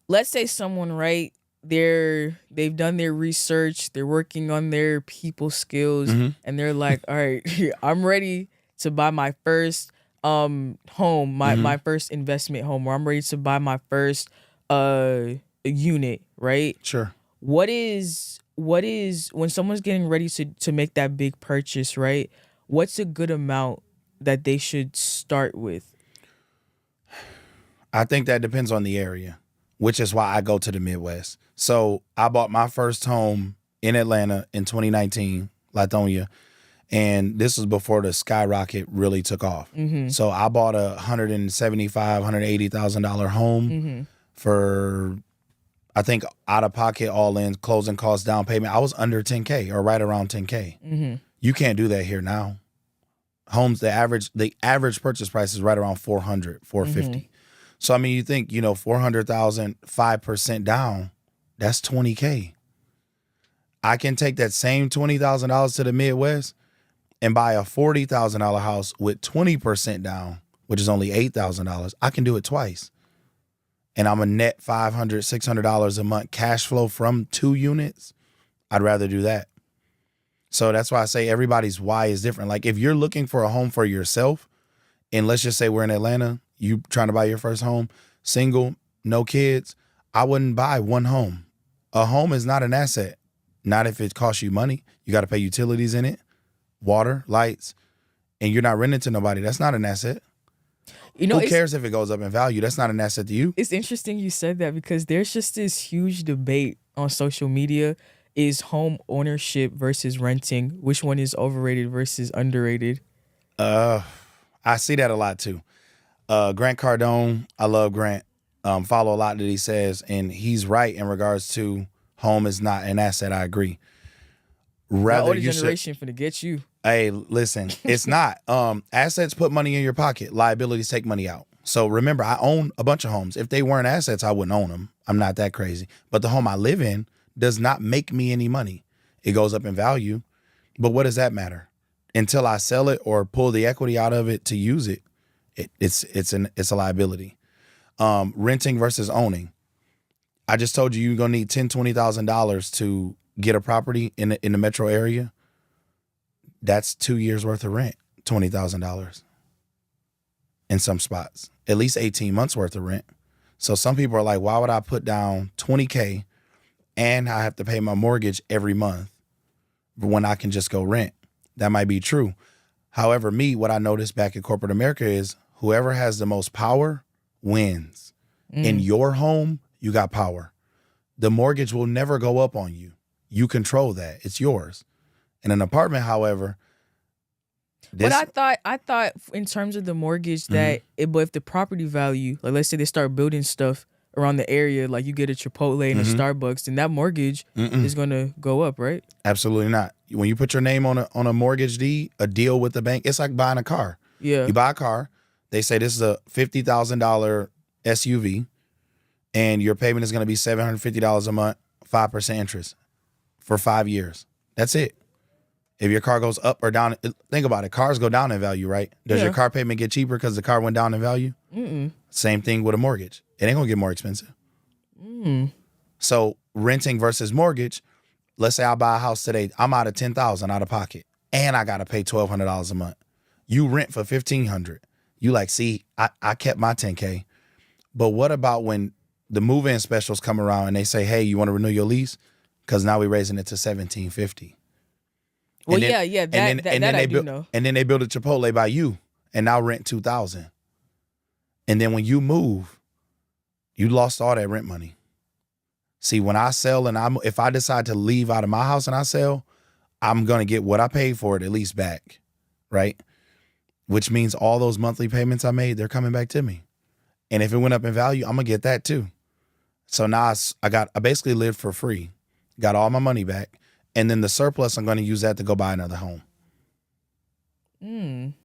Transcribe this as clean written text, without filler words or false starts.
let's say someone, right, they've done their research, they're working on their people skills, Mm-hmm. and they're like, all right, I'm ready to buy my first home, my Mm-hmm. my first investment home, or I'm ready to buy my first uh unit, right? Sure. What is when someone's getting ready to make that big purchase, right? What's a good amount that they should start with? I think that depends on the area, which is why I go to the Midwest. So I bought my first home in Atlanta in 2019, Lithonia, and this was before the skyrocket really took off. Mm-hmm. So I bought a $180,000 home Mm-hmm. for, I think, out of pocket, all in, closing costs, down payment. I was under 10K or right around 10K. Mm-hmm. You can't do that here now. Homes, the average purchase price is right around 400, 450. Mm-hmm. So I mean, you think, 400,000, 5% down, that's 20K. I can take that same $20,000 to the Midwest and buy a $40,000 house with 20% down, which is only $8,000. I can do it twice. And I'm a net $500, $600 a month cash flow from 2 units. I'd rather do that. So that's why I say everybody's why is different. Like if you're looking for a home for yourself, and let's just say we're in Atlanta, you trying to buy your first home, single, no kids, I wouldn't buy one home. A home is not an asset. Not if it costs you money. You got to pay utilities in it, water, lights, and you're not renting to nobody. That's not an asset. Who cares if it goes up in value? That's not an asset to you. It's interesting you said that because there's just this huge debate on social media. Is home ownership versus renting? Which one is overrated versus underrated? I see that a lot too. Grant Cardone, I love Grant. Follow a lot that he says, and he's right in regards to home is not an asset. I agree. The older generation finna get you. Hey, listen, it's not. Assets put money in your pocket. Liabilities take money out. So remember, I own a bunch of homes. If they weren't assets, I wouldn't own them. I'm not that crazy. But the home I live in does not make me any money. It goes up in value. But what does that matter? Until I sell it or pull the equity out of it to use it, it's a liability. Renting versus owning. I just told you you're gonna need $10,000-$20,000 to get a property in the metro area. That's 2 years worth of rent, $20,000 in some spots, at least 18 months worth of rent. So some people are like, why would I put down 20K and I have to pay my mortgage every month when I can just go rent? That might be true. However, what I noticed back in corporate America is whoever has the most power wins. In your home, you got power. The mortgage will never go up on you. You control that. It's yours. In an apartment, however, But I thought in terms of the mortgage that but if the property value, like let's say they start building stuff around the area, like you get a Chipotle and a Starbucks, then that mortgage is gonna go up, right? Absolutely not. When you put your name on a mortgage deed, a deal with the bank, it's like buying a car. Yeah. You buy a car, they say this is a $50,000 SUV, and your payment is gonna be $750 a month, 5% interest for 5 years. That's it. If your car goes up or down, think about it. Cars go down in value, right? Does your car payment get cheaper because the car went down in value? Same thing with a mortgage. It ain't gonna get more expensive. So renting versus mortgage, let's say I buy a house today. I'm out of $10,000 out of pocket, and I gotta pay $1,200 a month. You rent for $1,500. You like, see, I kept my 10K. But what about when the move-in specials come around and they say, hey, you want to renew your lease? Because now we're raising it to $1,750. Well, that I do know. And then they build a Chipotle by you and now rent $2,000. And then when you move, you lost all that rent money. See, when I sell and if I decide to leave out of my house and I sell, I'm gonna get what I paid for it at least back, right? Which means all those monthly payments I made, they're coming back to me. And if it went up in value, I'm gonna get that too. So now I basically lived for free, got all my money back. And then the surplus, I'm going to use that to go buy another home.